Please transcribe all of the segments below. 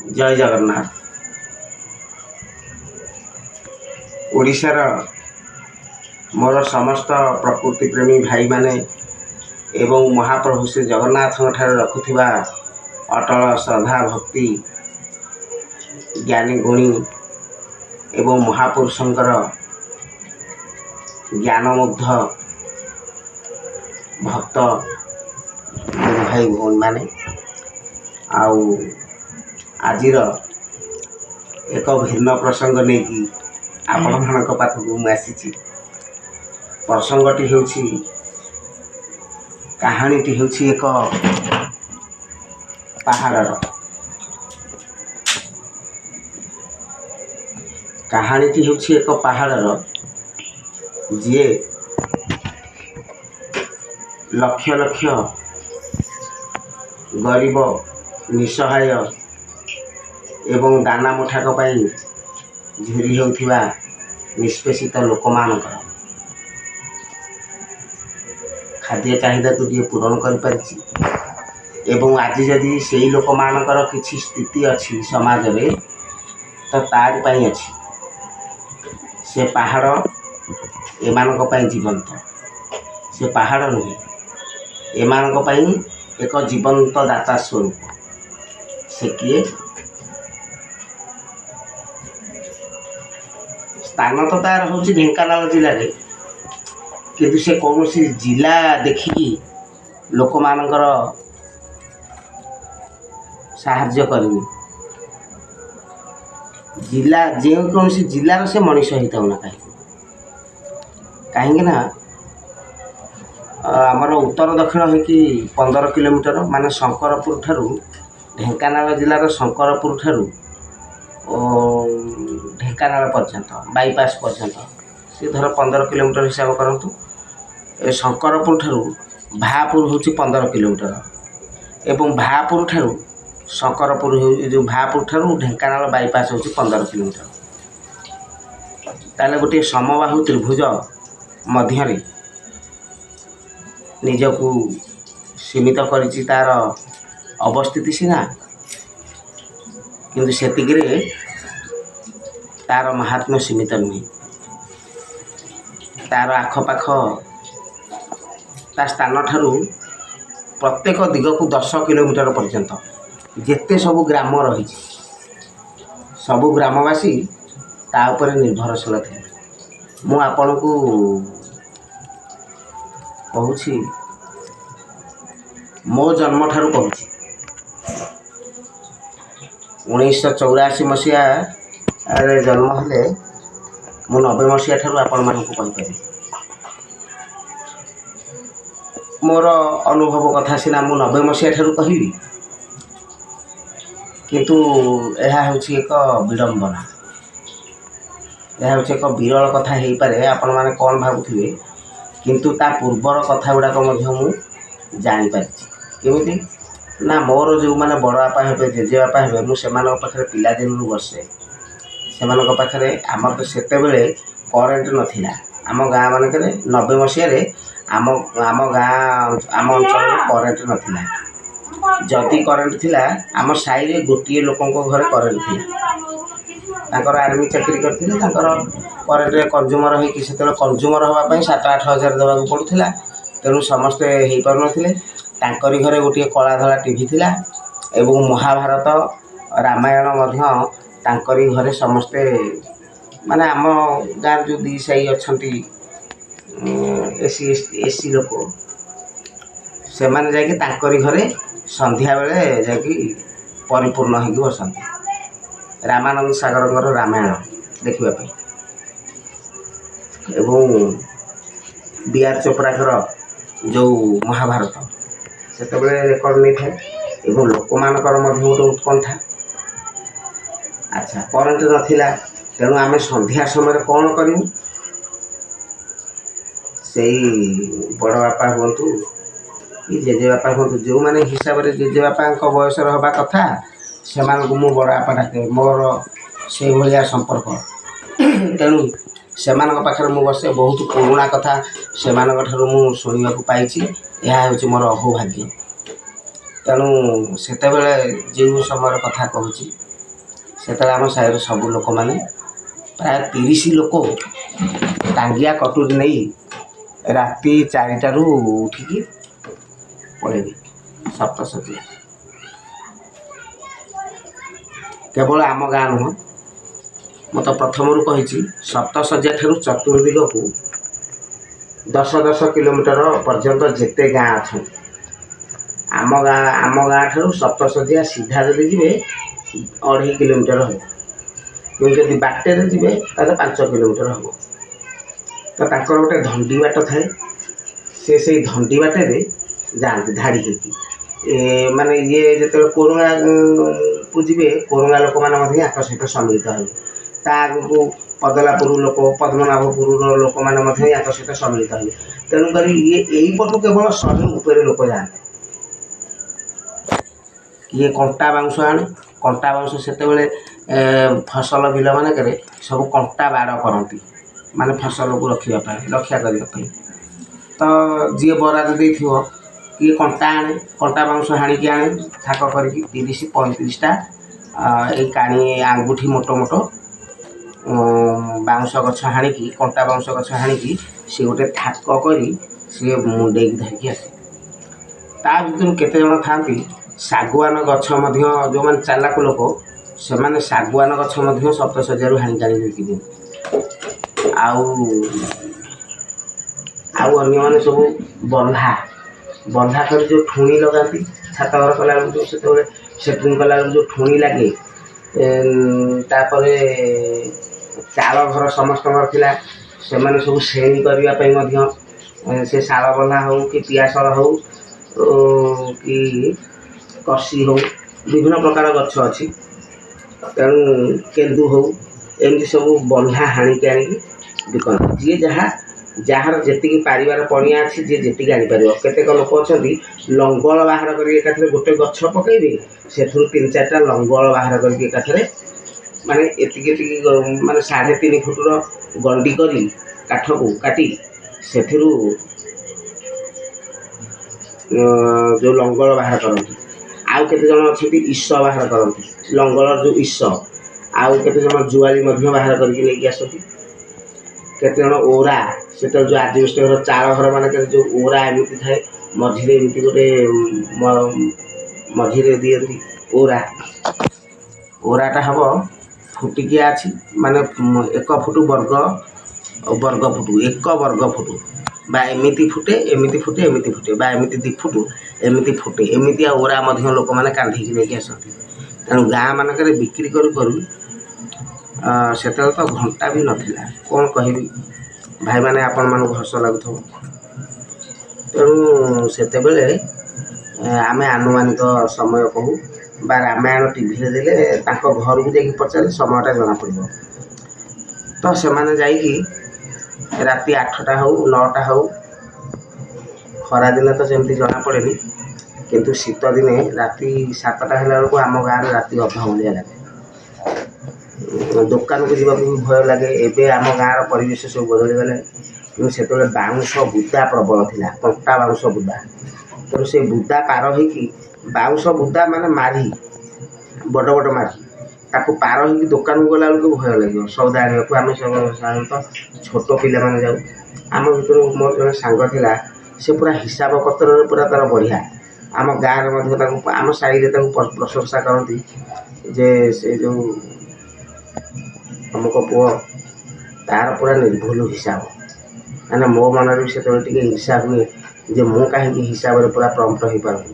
जय जगन्नाथ। ओडिशार मोर समस्त प्रकृति प्रेमी भाई माने एवं महाप्रभु श्री जगन्नाथ रखुथिबा अटल श्रद्धा भक्ति ज्ञानी गुणी एवं महापुरुषंकर ज्ञानमुग्ध भक्त भाई भौणी माने आउ आजिर एक भिन्न प्रसंग नहीं कि आपण मानक पाखक मुझे प्रसंगटी होछि कहानीटी होछि एक पहाड़र कहानीटी होछि एक पहाड़र जी लक्ष लक्ष गरीब निसहाय एवं दाना मुठाक झुरी होउथिबा निष्पेषित लोक मानकर खाद्य चाहिदा को दिए पूरण कर पारिछि एवं आज जदि सेही लोक मानकर किछि स्थिति अछि समाज रे तो तार पई अछि से पहाड़ एमानक पई जीवंत से पहाड़ नुहे एमानक पई एक जीवंत दाता स्वरूप से किए स्थान तो तार हूँ ढेंकानाल जिले में किंतु से कौन सी जिला देखिकी लोक मानकर साहाय्य करनी जिला जे कौन सी जिलार से मनीष होता ना कहीं ना आमर उत्तर दक्षिण हो कि 15 किलोमीटर माने शंकरपुर ठारू ढेंकानाल जिलार शंकरपुर ठारू ढेंकानाल पर्यंत बाईपास पर्यंत सी धर 15 किलोमीटर हिसाब करतु शंकरपुर ठारू भापुर हूँ 15 किलोमीटर एवं भापुर ठारू शंकरपुर जो भापुर ठारू ढेंकानाल बाईपास हूँ 15 किलोमीटर ताले गोटे समबाहु त्रिभुज मध्य निजकू सीमित करिछि तार अवस्थिति सीना किंतु सेतिकिरे तार महात्म्य सीमित नुहे तार आखपाख ता स्थान ठारू प्रत्येक दिग को 10 किलोमीटर पर्यंत जेते सबु ग्राम रही सबु ग्रामवासी ता उपरे निर्भरशील थे मु आपण को कहूँ मो जन्म ठारू कहूँ 1984 मसीहा जन्म हेले मु 90 मसीहा ठारू आपण मानक कहीपरि मोर अनुभव कथा सीना मु 90 मसीहा ठारू कहबी किंतु यह हूँ एक विडंबना यह हूँ एक विरल कथा हो पारे आपण माने कौन भावुथिबे किंतु ता पूर्वर कथा गुड़ाक मु जानी पारिछि केमिति ना मोर जो माने बड़ बापा हेबे जेजे बापा हेबे मु सेमानक पाखरे पिला दिन बसे सेमानक पाखरे आमर तो सेते बेले करेन्ट नथिला आम गाँ मानकरे 90 मसीह रे आम गाँ आम अंचल करेन्ट नथिला जदि करेन्ट थिला आम साई रे गोटे लोकंक घरे करेन्ट थिला तांकर आर्मी चाकरी करथिले तांकर करेन्ट रे कंज्यूमर होई कि सेते कंज्यूमर होबा पई 7-8 हजार देबा को पडुथिला तेणु समस्ते हेई पार नथिले तांकरी घरे गोटे कला धला टीवी थिला एवं महाभारत रामायण मध्य तांकरी घरे समस्ते माने आम गाँव जो दी साई अछंती एसी लोक से माने जाकि तांकरी घरे संध्या बेले जाकि परिपूर्ण होगी बसंती रामानंद सागर रामायण देखा एवं बीआर चोपड़ा जो महाभारत से रेकर्ड नहीं था एवं लोक मानकर गोटे उत्कंठा अच्छा करेन्ट नाला तेणु आम संध्या समय कौन करूँ से बड़ बापा हूँ कि जेजे बापा हूँ जो मैंने हिसाब से जेजे बापा बयस हवा कथा से मु बड़ बापा डाके मोर से भाया संपर्क तेणु से पाखे मु बसे बहुत पुराणा कथा से मु शुणा पाई यह हूँ मोर अहोभाग्य तेणु से जो समय कथा कहूँ ସେତେବେଳେ ଆମ ସାହିର ସବୁ ଲୋକମାନେ ପ୍ରାୟ 30 ଲୋକ ଟାଙ୍ଗିଆ କଟୁରୀ ନେଇ ରାତି 4ଟାରୁ ଉଠିକି ପଳେଇବେ ସପ୍ତଶଯ୍ୟା। କେବଳ ଆମ ଗାଁ ନୁହଁ, ମୁଁ ତ ପ୍ରଥମରୁ କହିଛି ସପ୍ତଶଯ୍ୟା ଠାରୁ ଚତୁର୍ଦିଗକୁ 10 କିଲୋମିଟର ପର୍ଯ୍ୟନ୍ତ ଯେତେ ଗାଁ ଅଛନ୍ତି, ଆମ ଗାଁ ଠାରୁ ସପ୍ତଶଯ୍ୟା ସିଧା ଯଦି ଯିବେ 2.5 କିଲୋମିଟର ହେବ। କିନ୍ତୁ ଯଦି ବାଟରେ ଯିବେ ତାହେଲେ 5 କିଲୋମିଟର ହେବ। ତ ତାଙ୍କର ଗୋଟେ ଧଣ୍ଡି ବାଟ ଥାଏ, ସେ ସେଇ ଧଣ୍ଡି ବାଟରେ ଯାଆନ୍ତି ଧାଡ଼ି ହେଇକି। ମାନେ ଇଏ ଯେତେବେଳେ କୋରୁଙ୍ଗାକୁ ଯିବେ, କୋରୁଙ୍ଗା ଲୋକମାନେ ମଧ୍ୟ ୟାଙ୍କ ସହିତ ସମ୍ମିଳିତ ହେବେ। ତା ଆଗକୁ ପଦଲାପୁର ଲୋକ, ପଦ୍ମନାଭପୁରର ଲୋକମାନେ ମଧ୍ୟ ୟାଙ୍କ ସହିତ ସମ୍ମିଳିତ ହେବେ। ତେଣୁକରି ଇଏ ଏଇପଟୁ କେବଳ 100 ଉପରେ ଲୋକ ଯାଆନ୍ତି। ଇଏ କଣ୍ଟା ବାଉଁଶ ଆଣେ। କଣ୍ଟା ବାଉଁଶ ସେତେବେଳେ ଫସଲ ବିଲ ମାନଙ୍କରେ ସବୁ କଣ୍ଟା ବାଡ଼ କରନ୍ତି, ମାନେ ଫସଲକୁ ରକ୍ଷା କରିବା ପାଇଁ। ତ ଯିଏ ବରାଦ ଦେଇଥିବ କିଏ କଣ୍ଟା ଆଣେ, କଣ୍ଟା ବାଉଁଶ ହାଣିକି ଆଣେ ଥାକ କରିକି 30-35ଟା ଏଇ କାଣି ଆଙ୍ଗୁଠି ମୋଟ ମୋଟ ବାଉଁଶ ଗଛ ହାଣିକି, କଣ୍ଟା ବାଉଁଶ ଗଛ ହାଣିକି ସିଏ ଗୋଟେ ଥାକ କରି ସିଏ ମୁଣ୍ଡେଇକି ଧରିକି ଆସେ। ତା ଭିତରୁ କେତେ ଜଣ ଥାଆନ୍ତି ଶାଗୁଆନ ଗଛ ମଧ୍ୟ, ଯେଉଁମାନେ ଚାଲାକ ଲୋକ ସେମାନେ ଶାଗୁଆନ ଗଛ ମଧ୍ୟ ସପ୍ତଶଯ୍ୟାରୁ ହାଣିକି ଆଣି ବିକି ଦିଅନ୍ତି। ଆଉ ଅନ୍ୟମାନେ ସବୁ ବନ୍ଧା କରି ଯେଉଁ ଠୁଣି ଲଗାନ୍ତି, ଛାତ ଘର କଲାବେଳକୁ ସେତେବେଳେ ସେଟ୍ରିଂ କଲାବେଳକୁ ଯେଉଁ ଠୁଣି ଲାଗେ, ତାପରେ ଚାଳ ଘର ସମସ୍ତଙ୍କର ଥିଲା, ସେମାନେ ସବୁ ଶ୍ରେଣୀ କରିବା ପାଇଁ ମଧ୍ୟ ସେ ଶାଳ ବନ୍ଧା ହେଉ କି ପିଆଶାଳ ହେଉ କି କଷି ହେଉ, ବିଭିନ୍ନ ପ୍ରକାର ଗଛ ଅଛି। ତେଣୁ କେନ୍ଦୁ ହେଉ, ଏମିତି ସବୁ ବନ୍ଧା ହାଣିକି ଆଣିକି ବିକନ୍ତି। ଯିଏ ଯାହାର ଯେତିକି ପାରିବାର ପଣିଆ ଅଛି, ଯିଏ ଯେତିକି ଆଣିପାରିବ। କେତେକ ଲୋକ ଅଛନ୍ତି ଲଙ୍ଗଳ ବାହାର କରିକି ଏକାଥରେ ଗୋଟେ ଗଛ ପକାଇବେ, ସେଥିରୁ 3-4ଟା ଲଙ୍ଗଳ ବାହାର କରିକି ଏକାଥରେ ମାନେ ଏତିକି ମାନେ 3.5 ଫୁଟର ଗଣ୍ଡି କରି କାଠକୁ କାଟି ସେଥିରୁ ଯେଉଁ ଲଙ୍ଗଳ ବାହାର କରନ୍ତି। ଆଉ କେତେ ଜଣ ଅଛନ୍ତି ଇସ ବାହାର କରନ୍ତି, ଲଙ୍ଗଳର ଯେଉଁ ଇସ। ଆଉ କେତେ ଜଣ ଜୁଆଳି ମଧ୍ୟ ବାହାର କରିକି ନେଇକି ଆସନ୍ତି। କେତେ ଜଣ ଓରା, ସେତେବେଳେ ଯେଉଁ ଆଜବେଷ୍ଟ ଘର, ଚାଳ ଘର ମାନଙ୍କରେ ଯେଉଁ ଓରା ଏମିତି ଥାଏ, ମଝିରେ ଏମିତି ଗୋଟେ ମଝିରେ ଦିଅନ୍ତି ଓରାଟା ହେବ ଫୁଟିକିଆ ଅଛି, ମାନେ 1 ଫୁଟ ବର୍ଗ ଫୁଟ, 1 ବର୍ଗ ଫୁଟ ବା ଏମିତି ଫୁଟେ, ଏମିତି ଫୁଟେ, ଏମିତି ଫୁଟେ, ବା ଏମିତି 2 ଫୁଟ ଏମିତି ଫୁଟେ। ଏମିତିଆ ଓରା ମଧ୍ୟ ଲୋକମାନେ କାନ୍ଧିକି ନେଇକି ଆସନ୍ତି। ତେଣୁ ଗାଁ ମାନଙ୍କରେ ବିକ୍ରି କରୁ ସେତେବେଳେ ତ ଘଣ୍ଟା ବି ନଥିଲା। କ'ଣ କହିବି ଭାଇମାନେ, ଆପଣମାନଙ୍କୁ ହସ ଲାଗୁଥିବ। ତେଣୁ ସେତେବେଳେ ଆମେ ଆନୁମାନିକ ସମୟ କହୁ ବା ରାମାୟଣ ଟିଭିରେ ଦେଲେ ତାଙ୍କ ଘରକୁ ଯାଇକି ପଚାରିଲେ ସମୟଟା ଜଣାପଡ଼ିବ। ତ ସେମାନେ ଯାଇକି ରାତି 8ଟା ହେଉ 9ଟା ହେଉ, ଖରାଦିନେ ତ ସେମିତି ଜଣାପଡ଼େନି, କିନ୍ତୁ ଶୀତ ଦିନେ ରାତି 7ଟା ହେଲା ବେଳକୁ ଆମ ଗାଁରେ ରାତି ଅଧ ଭଳିଆ ଲାଗେ। ଦୋକାନକୁ ଯିବାକୁ ବି ଭୟ ଲାଗେ। ଏବେ ଆମ ଗାଁର ପରିବେଶ ସବୁ ବଦଳିଗଲାଣି, କିନ୍ତୁ ସେତେବେଳେ ବାଉଁଶ ବୁଦା ପ୍ରବଳ ଥିଲା, କଣ୍ଟା ବାଉଁଶ ବୁଦା। ତେଣୁ ସେ ବୁଦା ପାର ହେଇକି, ବାଉଁଶ ବୁଦା ମାନେ ମାରି, ବଡ଼ ବଡ଼ ମାରି, ତାକୁ ପାର ହେଇକି ଦୋକାନକୁ ଗଲାବେଳକୁ ଭୟ ଲାଗିବ ସଉଦା ଆଣିବାକୁ। ଆମେ ସବୁ ସାଧାରଣତଃ ଛୋଟ ପିଲାମାନେ ଯାଉ। ଆମ ଭିତରୁ ମୋର ଜଣେ ସାଙ୍ଗ ଥିଲା, ସେ ପୁରା ହିସାବ ପତ୍ରରେ ପୁରା ତା'ର ବଢ଼ିଆ। ଆମ ଗାଁରେ ମଧ୍ୟ ତାକୁ, ଆମ ସାହିରେ ତାକୁ ପ୍ରଶଂସା କରନ୍ତି ଯେ ସେ ଯେଉଁ ଅମୁକ ପୁଅ, ତା'ର ପୁରା ନିର୍ଭୁଲ ହିସାବ। ମାନେ ମୋ ମନରେ ବି ସେତେବେଳେ ଟିକେ ହିଂସା ହୁଏ ଯେ ମୁଁ କାହିଁକି ହିସାବରେ ପୁରା ପ୍ରମ୍ପ୍ଟ ହୋଇପାରୁନି।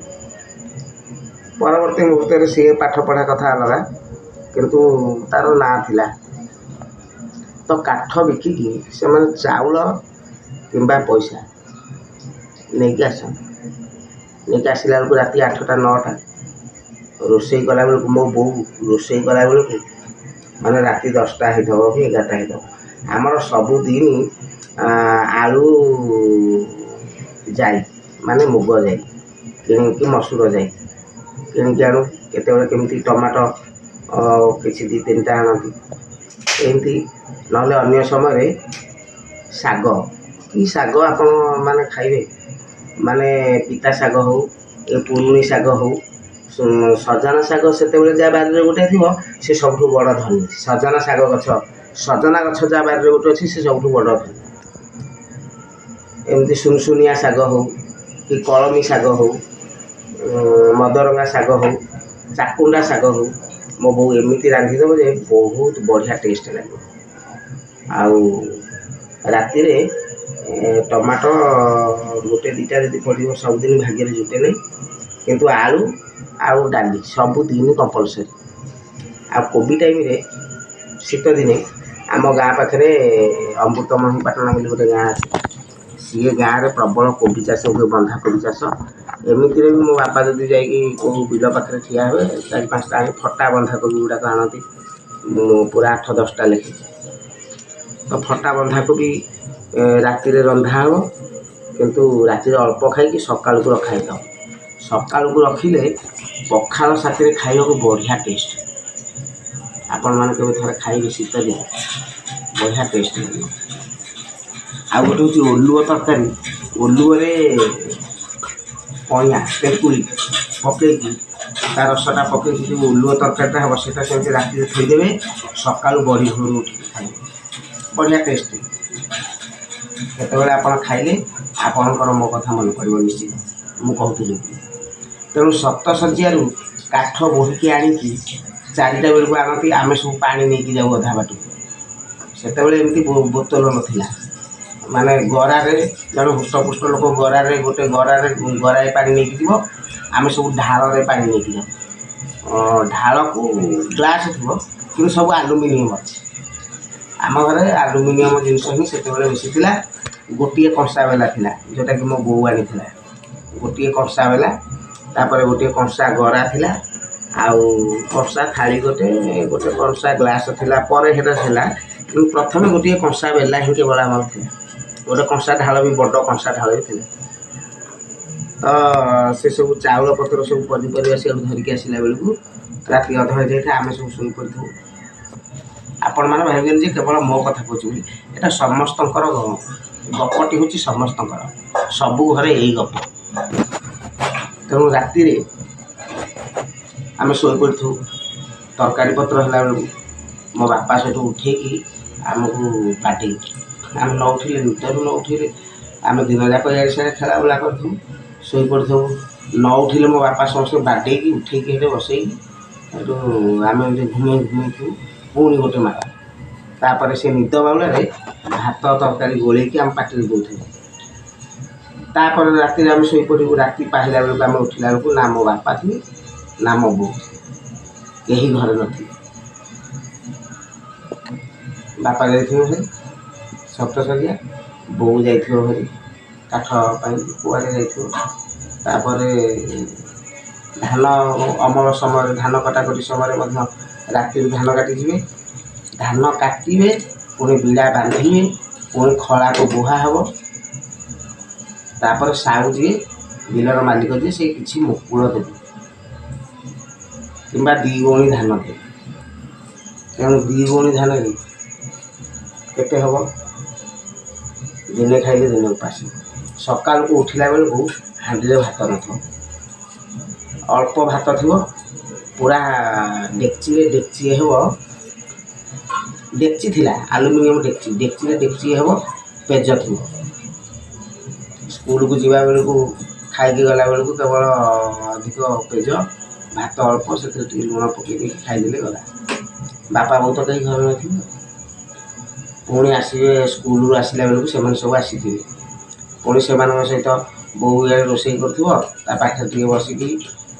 ପରବର୍ତ୍ତୀ ମୁହୂର୍ତ୍ତରେ ସିଏ ପାଠ ପଢ଼ା କଥା ଅଲଗା, କିନ୍ତୁ ତା'ର ନାଁ ଥିଲା। ତ କାଠ ବିକିକି ସେମାନେ ଚାଉଳ କିମ୍ବା ପଇସା ନେଇକି ଆସନ୍ତି। ନେଇକି ଆସିଲା ବେଳକୁ ରାତି 8ଟା 9ଟା, ରୋଷେଇ କଲାବେଳକୁ ମୋ ବୋଉ ରୋଷେଇ କଲାବେଳକୁ ମାନେ ରାତି 10ଟା ହେଇଥିବ କି 11ଟା ହେଇଥିବ। ଆମର ସବୁଦିନ ଆଳୁ ଯାଇ, ମାନେ ମୁଗ ଯାଇ କିଣିକି, ମସୁର ଯାଇ କିଣିକି ଆଣୁ। କେତେବେଳେ କେମିତି ଟମାଟୋ କିଛି 2-3ଟା ଆଣନ୍ତି ଏମିତି। ନହେଲେ ଅନ୍ୟ ସମୟରେ ଶାଗ, କି ଶାଗ ଆପଣ ମାନେ ଖାଇବେ, ମାନେ ପିତା ଶାଗ ହେଉ, ଏ ପୁରୁଣି ଶାଗ ହେଉ, सजना शाग से जहाँ बारे गोटे थी सी सब बड़ धनी सजना शाग गछ सजना गछ जहाँ बारे गोटे अच्छी से सब बड़ धनी एमती सुनसुनिया शाग हो कि कलमी शाग हो मदरंगा शाग हो चाकुंडा शाग हो मो बो एमती रांधिदेव जे बहुत बढ़िया टेस्ट लगे आउ राति टमाटो गोटे दुटा जब पड़ो सबुदिन भाग्य जुटे नहीं किंतु आलू आउ डाली सबुदिन कंपलसरी आ कोबी टाइम रे शीत दिने आम गाँ पाखे अमृतमणी पाटना बोली गोटे गाँ सी गाँव में प्रबल कोबी चाष हुए बंधाकोबी चाष एमती भी मो बापा जब जा बिल पाखे ठिया हुए 4-5टा आनी फटा बंधाकोबी गुड़ाक आनती पूरा 8-10टा लेखे तो फटा बंधाकोबी राति रंधा हम किंतु राति अल्प खाई सका रखा था सका रखिले पखाल साथी खाइबा बढ़िया टेस्ट आपण मैंने थे खाइबे शीत दिन बढ़िया टेस्ट लगे आ गोटे हूँ ओलुओ तरकारी ओलुओरे कइया तेंतुली पकईकि ता रसटा पकई जो ओलुओ तरकारीटा हम से राति थईदेवे सका बड़ी भोर उठिक खाइबे बढ़िया टेस्ट केतबेले आपण खाइले आपणकर मो कथा मन पड़ो निश्चित मु कहूली तेणु सप्तशଯ୍ୟାରୁ काठ बोहिकी आनिकी 4टा बेलू आनती आम सब पानी नहीं जाऊ अधा बाट से एमती बोतल नाला माने गरारे जन हुष्टपुष्ट लोक गरारे गोटे गरारे गराए पानी नहीं जीव आम सब ढाल पानी नहीं जाऊ ढाल को ग्लास थी कि सब आलुमिनियम अच्छे आम घरे आलुमिनियम जिनस ही से बेसी था गोटे कंसा बेला था जोटा कि मो बो आनी गोटे कंसा बेला तापर गोटे कंसा गरा थिला आउ कंसा थाली गोटे गोटे कंसा ग्लास थिला पर हेटा थिला प्रथम गोटे कंसा बेला ही केवल आम थी गोटे कंसा ढाल भी बड़ कंसा ढाल भी थिला तो से सब चाउल पत्र सब पनीपरिया से धरिकी आसला बेलू राति अध हो जाए आम सब शोई पड़ू आपण मैंने भाविबेन जे केवल मो कथा कहूँ एटा समस्त गपटी हूँ समस्त सबू घरे यही गप तेणु राति आम शोई पड़ू तरकारी पत्र है बेलू मो बापा से उठेकी आमको बाटे आम न उठिले निदरू न उठिले आम दिन जाक इे सियाड़े खेला बुला करूँ शोई पड़ू न उठिले मो बापा समस्त बाडेकी उठेकी बसैकी आम घूमे घूमे पुणी गोटे मार तापर से निद बाउल भात तरकारी गोलेकी आम पार्टी दूथे तापर राति आम शोई पड़ू राति पाहिला बेलू आम उठिला बेलू ना मो बापा थी ना मो बो यही घर नथी बापा जाइए सप्तशଯ୍ୟା बो जाइए भरी काठ कुआड़े जापर धान अमल समय धान कटाकटी समय राति धान काटिजे धान काटे पुणी बिड़ा बांधे पुणी खला को बुहा हम तापर साहू जी बिलर मालिक जी से किसी मुकुल देवे कि 2 गौणी धान दे तेणु 2 गौणी धान केते हम दिने खाइले दिने उपास सका को उठिला बेलू हांडी भात न अल्प भात थी पूरा डेक्ची हम डेक्ची थिला आलुमिनियम डेक्ची हम पेज थी स्कूल को जीवा बेलू खाई गला बेलू केवल अधिक पेज भात अल्प से लुण पकई खाईदे गला बापा बहुत तो कहीं घर न पुणी आसवे स्कूल आसला बेलू से सब आसी पुणी से सहित बो इे रोसे कर बसिकी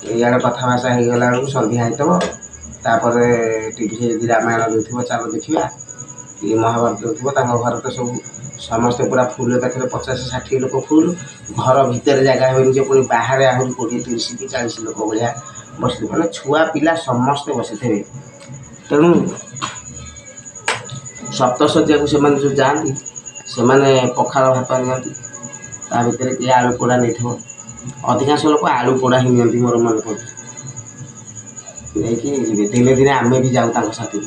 इे कथबार्ता हो गला बेलू सन्ध्या होता तापर टीवी से रामायण दूसरी चल देखा कि महाभारत दूसरी घर तो सब समस्ते पूरा फुल एकाथरे 50-60 लोक फुल घर भितर जगह हुए पुणी बाहर आहरी 20-30 कि 40 लोक भाया बस मैंने छुआ पिला समस्ते बसी थे तेणु सप्तशଯ୍ୟା को जो जाती से पखाल भात नियंती ता भितर किए आलू पोड़ा नहीं अधिकांश लोक आलू पोड़ा ही नियंती मोर मन पड़े नहीं दिने दिने आम भी जाऊँ साथी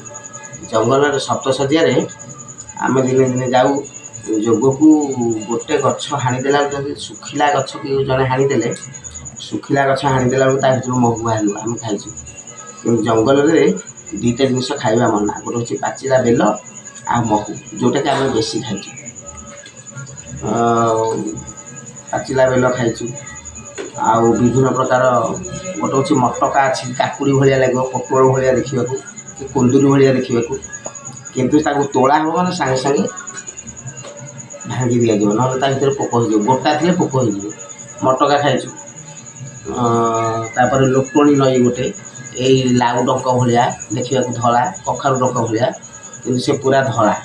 जंगल सप्तशଯ୍ୟାରେ आम दिने दिने जाऊ जोग को गोटे गछ हाणीदेला सुखिला गछ कि जड़े हाणीदे ଶୁଖିଲା ଗଛ ହାଣିଦେଲା ବେଳକୁ ତା ଭିତରୁ ମହୁ ବାହାରିବ, ଆମେ ଖାଇଛୁ। କିନ୍ତୁ ଜଙ୍ଗଲରେ ଦୁଇଟା ଜିନିଷ ଖାଇବା ମନା, ଗୋଟେ ହେଉଛି ପାଚିଲା ବେଲ ଆଉ ମହୁ, ଯେଉଁଟାକି ଆମେ ବେଶୀ ଖାଇଛୁ। ପାଚିଲା ବେଲ ଖାଇଛୁ, ଆଉ ବିଭିନ୍ନ ପ୍ରକାର ଗୋଟେ ହେଉଛି ମଟକା ଅଛି, କାକୁଡ଼ି ଭଳିଆ ଲାଗିବ, ପୋଟଳ ଭଳିଆ ଦେଖିବାକୁ କି କୁନ୍ଦୁରି ଭଳିଆ ଦେଖିବାକୁ, କିନ୍ତୁ ତାକୁ ତୋଳା ହେବ ମାନେ ସାଙ୍ଗେ ସାଙ୍ଗେ ଭାଙ୍ଗି ଦିଆଯିବ, ନହେଲେ ତା ଭିତରେ ପୋକ ହେଇଯିବ, ଗୋଟା ଥିଲେ ପୋକ ହେଇଯିବ। ମଟକା ଖାଇଛୁ। ତାପରେ ଲୋଟଣି ନଈ ଗୋଟେ, ଏଇ ଲାଉ ଡଙ୍କ ଭଳିଆ ଦେଖିବାକୁ ଧଳା, କଖାରୁ ଡଙ୍କ ଭଳିଆ, କିନ୍ତୁ ସେ ପୁରା ଧଳା।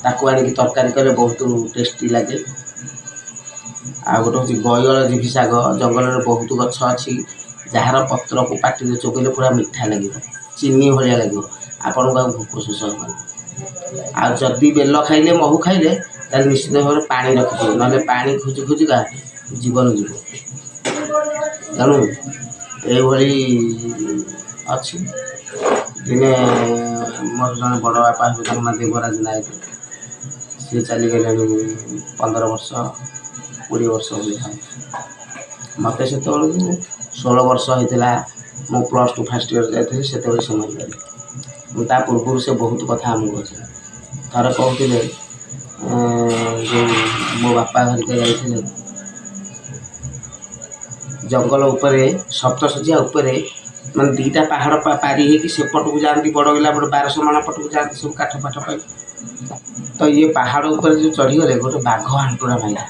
ତାକୁ ଆଣିକି ତରକାରୀ କଲେ ବହୁତ ଟେଷ୍ଟି ଲାଗେ। ଆଉ ଗୋଟେ ହେଉଛି ଗୟଳ ଜିଭି ଶାଗ, ଜଙ୍ଗଲରେ ବହୁତ ଗଛ ଅଛି ଯାହାର ପତ୍ରକୁ ପାଟିରେ ଚୋବେଇଲେ ପୁରା ମିଠା ଲାଗିବ, ଚିନି ଭଳିଆ ଲାଗିବ, ଆପଣଙ୍କୁ ଆଉ ଭୋକ ଶୋଷ ହେବନି। ଆଉ ଯଦି ବେଲ ଖାଇଲେ, ମହୁ ଖାଇଲେ, ତାହେଲେ ନିଶ୍ଚିତ ଭାବରେ ପାଣି ରଖିଥିବେ, ନହେଲେ ପାଣି ଖୋଜି ଖୋଜିକା ଜୀବନ ଯିବ। ତେଣୁ ଏଇଭଳି ଅଛି। ଦିନେ ମୋର ଜଣେ ବଡ଼ ବାପା ହେବେ, ତାଙ୍କ ନାଁ ଦେବରାଜ ନାୟକ, ସିଏ ଚାଲିଗଲେଣି 15 ବର୍ଷ 20 ବର୍ଷ ଭଳିଆ। ମୋତେ ସେତେବେଳକୁ 16 ବର୍ଷ ହେଇଥିଲା, ମୁଁ +2 ଫାର୍ଷ୍ଟ ଇୟର୍ ଯାଇଥିଲି, ସେତେବେଳେ ସେ ମରିଗଲେ। ତା ପୂର୍ବରୁ ସେ ବହୁତ କଥା ଆମକୁ କହୁଥିଲେ। ଥରେ କହୁଥିଲେ ଯେଉଁ ମୋ ବାପା ଘରିକା ଯାଇଥିଲେ ଜଙ୍ଗଲ ଉପରେ, ସପ୍ତଶଯ୍ୟା ଉପରେ, ମାନେ ଦୁଇଟା ପାହାଡ଼ ପାରି ହେଇକି ସେପଟକୁ ଯାଆନ୍ତି, ବଡ଼ଗଲା ବଡ଼ 1200 ମାଣ ପଟକୁ ଯାଆନ୍ତି ସବୁ କାଠ ପାଠ ପାଇଁ। ତ ଇଏ ପାହାଡ଼ ଉପରେ ଯେଉଁ ଚଢ଼ିଗଲେ, ଗୋଟେ ବାଘ ହାଣ୍ଟୁରା ମାଇଲା।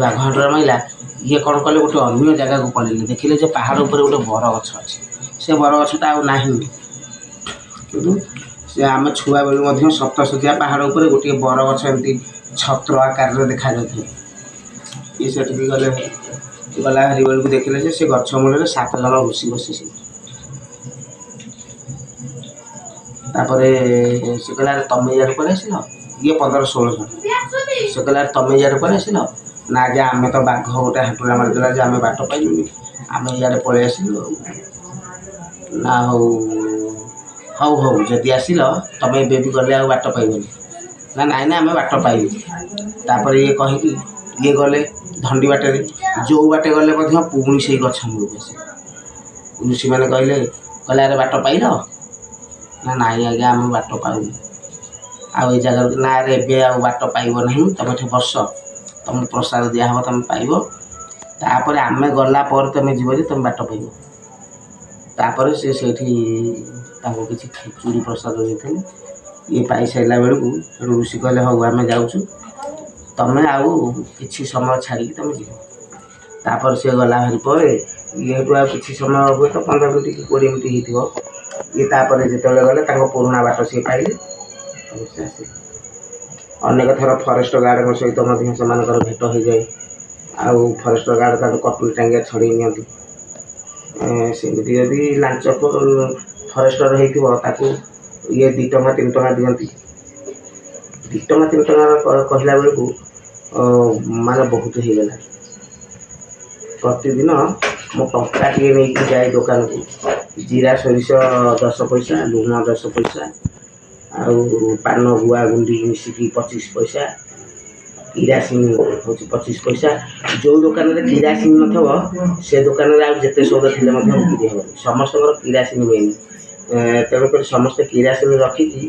ବାଘ ହାଣ୍ଟୁରା ମାଇଲା, ଇଏ କ'ଣ କଲେ, ଗୋଟେ ଅନ୍ୟ ଜାଗାକୁ ପଳେଇଲେ, ଦେଖିଲେ ଯେ ପାହାଡ଼ ଉପରେ ଗୋଟେ ବରଗଛ ଅଛି। ସେ ବରଗଛଟା ଆଉ ନାହିଁ, କିନ୍ତୁ ସେ ଆମେ ଛୁଆବେଳୁ ମଧ୍ୟ ସପ୍ତଶଯ୍ୟା ପାହାଡ଼ ଉପରେ ଗୋଟିଏ ବରଗଛ ଏମିତି ଛତ୍ର ଆକାରରେ ଦେଖାଯାଉଥିଲା। ଇଏ ସେଠିକି ଗଲେ, ଗଲା ହାରି ବେଳକୁ ଦେଖିଲେ ଯେ ସେ ଗଛ ମୂଳରେ 7 ଜଣ ଋଷି ବସିଛନ୍ତି। ତାପରେ ସେ କହିଲା, ତମେ ଇଆଡ଼େ ପଳେଇ ଆସିଲ, ଇଏ 15-16 ଜଣ। ସେ କହିଲା, ତମେ ଇଆଡ଼େ ପଳେଇ ଆସିଲ ନା, ଆଜ୍ଞା ଆମେ ତ ବାଘ ଗୋଟେ ହାଣ୍ଟୁରା ମାରିଦେଲା ଯେ ଆମେ ବାଟ ପାଇଲୁନି, ଆମେ ଇଆଡ଼େ ପଳେଇ ଆସିଲୁ। ନା ହଉ ଯଦି ଆସିଲ, ତମେ ଏବେ ବି ଗଲେ ଆଉ ବାଟ ପାଇବନି। ନା ନାଇଁ ଆମେ ବାଟ ପାଇଲୁ। ତାପରେ ଇଏ କହିକି ଇଏ ଗଲେ ଧଣ୍ଡି ବାଟରେ, ଯେଉଁ ବାଟେ ଗଲେ ମଧ୍ୟ ପୁଣି ସେଇ ଗଛ ମୂଳକୁ ଆସିଲେ। ଋଷିମାନେ କହିଲେ, ଆରେ ବାଟ ପାଇଲ? ନା ନାଇଁ ଆଜ୍ଞା ଆମେ ବାଟ ପାଇଲୁ। ଆଉ ଏଇ ଜାଗାକୁ, ନା ଆରେ ଏବେ ଆଉ ବାଟ ପାଇବ ନାହିଁ, ତମେ ଏଠି ବସ, ତମକୁ ପ୍ରସାଦ ଦିଆହେବ, ତମେ ପାଇବ, ତାପରେ ଆମେ ଗଲା ପରେ ତମେ ଯିବ ଯେ ତମେ ବାଟ ପାଇବ। ତାପରେ ସେ ସେଇଠି ତାଙ୍କୁ କିଛି ଖିଚୁଡ଼ି ପ୍ରସାଦ ଦେଇଥିଲେ। ଇଏ ପାଇସାରିଲା ବେଳକୁ ଋଷି କହିଲେ, ହଉ ଆମେ ଯାଉଛୁ, ତମେ ଆଉ କିଛି ସମୟ ଛାଡ଼ିକି ତମେ ଯିବ। ତାପରେ ସେ ଗଲା ଭାରି ପରେ ଇଏଠୁ ଆଉ କିଛି ସମୟ, ହୁଏତ 15 ମିନିଟ୍ କି 20 ମିନିଟ୍ ହେଇଥିବ, ଇଏ ତାପରେ ଯେତେବେଳେ ଗଲେ ତାଙ୍କ ପୁରୁଣା ବାଟ ସିଏ ପାଇଲେ, ସେ ଆସିଲେ। ଅନେକ ଥର ଫରେଷ୍ଟ ଗାର୍ଡ଼ଙ୍କ ସହିତ ମଧ୍ୟ ସେମାନଙ୍କର ଭେଟ ହୋଇଯାଏ, ଆଉ ଫରେଷ୍ଟ ଗାର୍ଡ଼ ତାଙ୍କୁ କଟୁରୀ ଟାଙ୍ଗିଆ ଛଡ଼େଇ ନିଅନ୍ତି। ସେମିତି ଯଦି ଲାଞ୍ଚ ଫରେଷ୍ଟର ହେଇଥିବ, ତାକୁ ଇଏ 2 ଟଙ୍କା 3 ଟଙ୍କା ଦିଅନ୍ତି। 2 ଟଙ୍କା 3 ଟଙ୍କା କହିଲା ବେଳକୁ ମାନେ ବହୁତ ହେଇଗଲା। ପ୍ରତିଦିନ ମୁଁ ଟଙ୍କାଟିଏ ନେଇକି ଯାଏ ଦୋକାନକୁ, ଜିରା ସୋରିଷ 10 ପଇସା, ଲୁଣ 10 ପଇସା, ଆଉ ପାନ ଗୁଆ ଗୁଣ୍ଡି ମିଶିକି 25 ପଇସା, କିରାସିନି ହେଉଛି 25 ପଇସା। ଯେଉଁ ଦୋକାନରେ କିରାସିନି ନଥିବ, ସେ ଦୋକାନରେ ଆଉ ଯେତେ ସଉଦା ଥିଲେ ମଧ୍ୟ ବିକ୍ରି ହେବନି। ସମସ୍ତଙ୍କର କିରାସିନି ହୁଏନି, ତେଣୁକରି ସମସ୍ତେ କିରାସିନି ରଖିକି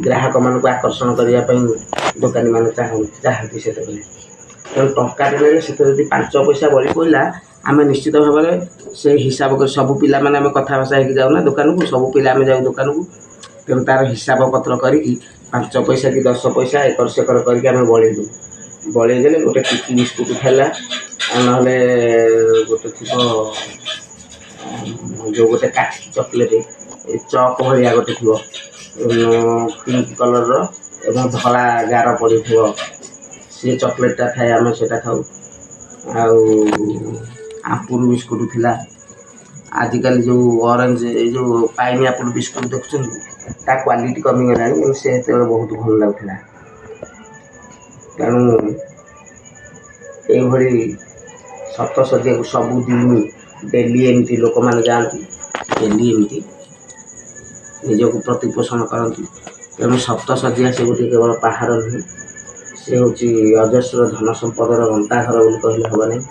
ଗ୍ରାହକମାନଙ୍କୁ ଆକର୍ଷଣ କରିବା ପାଇଁ ଦୋକାନୀମାନେ ଚାହାନ୍ତି ସେତେବେଳେ। ତେଣୁ ଟଙ୍କାଟେ ନେଲେ ସେଥିରେ ଯଦି 5 ପଇସା ବଳି ପଡ଼ିଲା, ଆମେ ନିଶ୍ଚିତ ଭାବରେ ସେ ହିସାବ କରି, ସବୁ ପିଲାମାନେ ଆମେ କଥାଭାଷା ହେଇକି ଯାଉନା ଦୋକାନକୁ, ସବୁ ପିଲା ଆମେ ଯାଉ ଦୋକାନକୁ। ତେଣୁ ତା'ର ହିସାବ ପତ୍ର କରିକି 5 ପଇସା କି 10 ପଇସା ଏକର ସେକର କରିକି ଆମେ ବଳେଇ ଦେଉ। ବଳେଇ ଦେଲେ ଗୋଟେ ଟିକି ବିସ୍କୁଟ୍ ଖାଇଲା, ନହେଲେ ଗୋଟେ ଥିବ ଯେଉଁ ଗୋଟେ କାଠି ଚକୋଲେଟ୍, ଚକ୍ ଭଳିଆ ଗୋଟେ ଥିବ, ପିଙ୍କ କଲର୍ର ଏବଂ ଧଳା ଗାର ପଡ଼ିଥିବ, ସେ ଚକୋଲେଟ୍ଟା ଥାଏ, ଆମେ ସେଇଟା ଖାଉ। ଆଉ ଆପୁଲ୍ ବିସ୍କୁଟ୍ ଥିଲା। ଆଜିକାଲି ଯେଉଁ ଅରେଞ୍ଜ, ଏଇ ଯେଉଁ ପାଇନଆପୁଲ୍ ବିସ୍କୁଟ୍ ଦେଖୁଛନ୍ତି, ତା କ୍ୱାଲିଟି କମିଗଲାଣି, କିନ୍ତୁ ସେ ସେତେବେଳେ ବହୁତ ଭଲ ଲାଗୁଥିଲା। ତେଣୁ ଏଇଭଳି ସପ୍ତଶଯ୍ୟାକୁ ସବୁଦିନ ଡେଲି ଏମିତି ଲୋକମାନେ ଯାଆନ୍ତି, ଡେଲି ଏମିତି ନିଜକୁ ପ୍ରତିପୋଷଣ କରନ୍ତି। ତେଣୁ ସପ୍ତଶଯ୍ୟା ସେ ଗୋଟିଏ କେବଳ ପାହାଡ଼ ନୁହେଁ, ସେ ହେଉଛି ଅଜସ୍ର ଧନ ସମ୍ପଦର ଗନ୍ତାଘର ବୋଲି କହିଲେ ହେବ ନାହିଁ।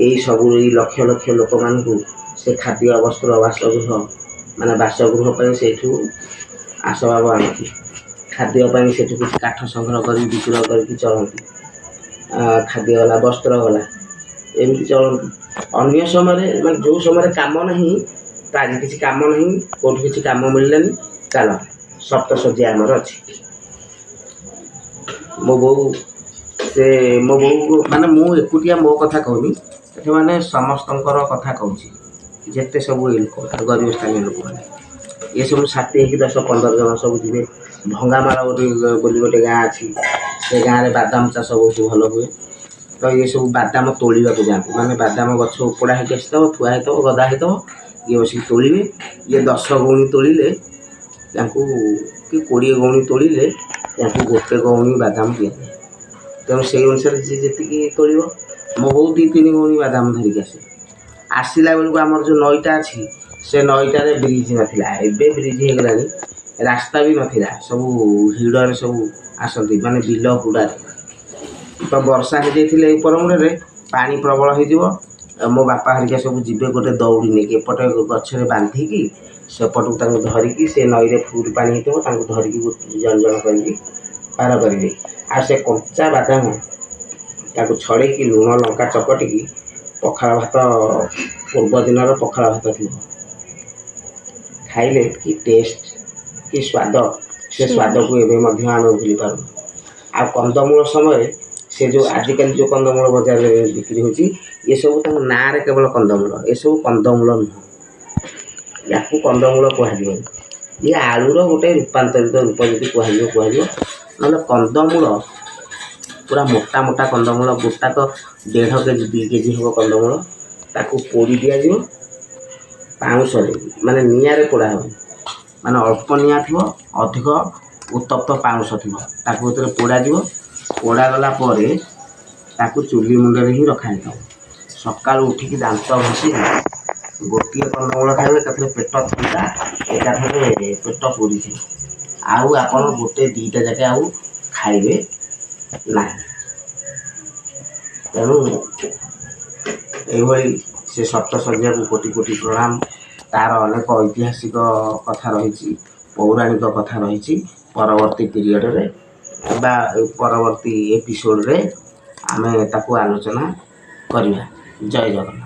ଏଇ ସବୁ ଏଇ ଲକ୍ଷ ଲକ୍ଷ ଲୋକମାନଙ୍କୁ ସେ ଖାଦ୍ୟ ବସ୍ତ୍ର ବାସଗୃହ ମାନେ ବାସଗୃହ ପାଇଁ ସେଇଠୁ ଆସବାବ ଆଣନ୍ତି। ଖାଦ୍ୟ ପାଇଁ ସେଠୁ କିଛି କାଠ ସଂଗ୍ରହ କରି ବିକ୍ରୟ କରିକି ଚଳନ୍ତି। ଖାଦ୍ୟ ଗଲା, ବସ୍ତ୍ର ଗଲା, ଏମିତି ଚଳନ୍ତି। ଅନ୍ୟ ସମୟରେ ମାନେ ଯେଉଁ ସମୟରେ କାମ ନାହିଁ, ତ ଆଜି କିଛି କାମ ନାହିଁ, କେଉଁଠୁ କିଛି କାମ ମିଳିଲାନି, ଚାଲ ସପ୍ତଶଯ୍ୟା ଆମର ଅଛି। ମୋ ବୋଉ ମାନେ ମୁଁ ଏକୁଟିଆ ମୋ କଥା କହୁନି, ଏଠି ମାନେ ସମସ୍ତଙ୍କର କଥା କହୁଛି। ଯେତେ ସବୁ ଏ ଲୋକ ଗରିବ ଶ୍ରେଣୀ ଲୋକମାନେ ଏସବୁ ସାଥି ହେଇକି 10-15 ଜଣ ସବୁ ଯିବେ। ଭଙ୍ଗାମାଳ ବୋଲି ଗୋଟେ ଗାଁ ଅଛି, ସେ ଗାଁରେ ବାଦାମ ଚାଷ ବହୁତ ଭଲ ହୁଏ। ତ ଏ ସବୁ ବାଦାମ ତୋଳିବାକୁ ଯାଆନ୍ତି। ମାନେ ବାଦାମ ଗଛ ଉପଡ଼ା ହେଇକି ଆସିଥିବ, ଥୁଆ ହେଇଥିବ, ଗଦା ହେଇଥିବ, ଇଏ ବସିକି ତୋଳିବେ। ଇଏ 10 ଗଉଣୀ ତୋଳିଲେ ତାଙ୍କୁ, କି 20 ଗଉଣୀ ତୋଳିଲେ ତାଙ୍କୁ ଗୋଟେ ଗଉଣୀ ବାଦାମ ଦିଆଯାଏ। ତେଣୁ ସେଇ ଅନୁସାରେ ଯିଏ ଯେତିକି ତୋଳିବ। ମୋ ବୋଉ 2-3 ଗଉଣୀ ବାଦାମ ଧରିକି ଆସେ। ଆସିଲା ବେଳକୁ ଆମର ଯେଉଁ ନଈଟା ଅଛି, ସେ ନଈଟାରେ ବ୍ରିଜ୍ ନଥିଲା, ଏବେ ବ୍ରିଜ୍ ହେଇଗଲାଣି। ରାସ୍ତା ବି ନଥିଲା, ସବୁ ହିଡ଼ରେ ସବୁ ଆସନ୍ତି, ମାନେ ବିଲ ହୁଡ଼ାରେ। ତ ବର୍ଷା ହେଇଯାଇଥିଲେ ଉପର ମୁଣ୍ଡରେ ପାଣି ପ୍ରବଳ ହେଇଯିବ। ମୋ ବାପା ହେରିକା ସବୁ ଯିବେ ଗୋଟେ ଦଉଡ଼ି ନେଇକି, ଏପଟେ ଗଛରେ ବାନ୍ଧିକି ସେପଟକୁ ତାଙ୍କୁ ଧରିକି, ସେ ନଈରେ ଫୁଲ୍ ପାଣି ହେଇଥିବ, ତାଙ୍କୁ ଧରିକି ଜଣ ଜଣ କରିକି ପାର କରିବେ। ଆଉ ସେ କଞ୍ଚା ବାଦାମ ତାକୁ ଛଡ଼େଇକି ଲୁଣ ଲଙ୍କା ଚକଟିକି ପଖାଳ ଭାତ, ପୂର୍ବ ଦିନର ପଖାଳ ଭାତ ଥିବ, ଖାଇଲେ କି ଟେଷ୍ଟ, କି ସ୍ୱାଦ, ସେ ସ୍ୱାଦକୁ ଏବେ ମଧ୍ୟ ଆମେ ଭୁଲି ପାରୁନୁ। ଆଉ କନ୍ଦମୂଳ ସମୟରେ ସେ ଯେଉଁ ଆଜିକାଲି ଯେଉଁ କନ୍ଦମୂଳ ବଜାରରେ ବିକ୍ରି ହେଉଛି, ଏସବୁ ତାଙ୍କ ନାଁରେ କେବଳ କନ୍ଦମୂଳ, ଏସବୁ କନ୍ଦମୂଳ ନୁହଁ। ୟାକୁ କନ୍ଦମୂଳ କୁହାଯିବନି। ଇଏ ଆଳୁର ଗୋଟେ ରୂପାନ୍ତରିତ ରୂପ ଯଦି କୁହାଯିବ କୁହାଯିବ। ନହେଲେ କନ୍ଦମୂଳ ପୁରା ମୋଟା ମୋଟା କନ୍ଦମୂଳ, ଗୋଟାକ 1.5 କେଜି 2 କେଜି ହେବ କନ୍ଦମୂଳ। ତାକୁ ପୋଡ଼ି ଦିଆଯିବ ପାଉଁଶରେ, ମାନେ ନିଆଁରେ ପୋଡ଼ା ହେବ। ମାନେ ଅଳ୍ପ ନିଆଁ ଥିବ, ଅଧିକ ଉତ୍ତପ୍ତ ପାଉଁଶ ଥିବ, ତାକୁ ଭିତରେ ପୋଡ଼ାଯିବ। ପୋଡ଼ାଗଲା ପରେ ତାକୁ ଚୁଲି ମୁଣ୍ଡରେ ହିଁ ରଖାଯାଇଥିବ। ସକାଳୁ ଉଠିକି ଦାନ୍ତ ଘଷିକି ଗୋଟିଏ କନ୍ଦମୂଳ ଖାଇବେ, ଏକାଥରେ ପେଟ ଥଣ୍ଡା, ଏକାଥରେ ପେଟ ପୁରିଯିବ। ଆଉ ଆପଣ 1-2ଟା ଯାକେ ଆଉ ଖାଇବେ ନାହିଁ। ତେଣୁ ଏଇଭଳି ସେ ସପ୍ତଶଯ୍ୟାକୁ କୋଟି କୋଟି ପ୍ରଣାମ। ତା'ର ଅନେକ ଐତିହାସିକ କଥା ରହିଛି, ପୌରାଣିକ କଥା ରହିଛି। ପରବର୍ତ୍ତୀ ପିରିୟଡ଼ରେ ବା ପରବର୍ତ୍ତୀ ଏପିସୋଡ଼ରେ ଆମେ ତାକୁ ଆଲୋଚନା କରିବା। ଜୟ ଜଗନ୍ନାଥ।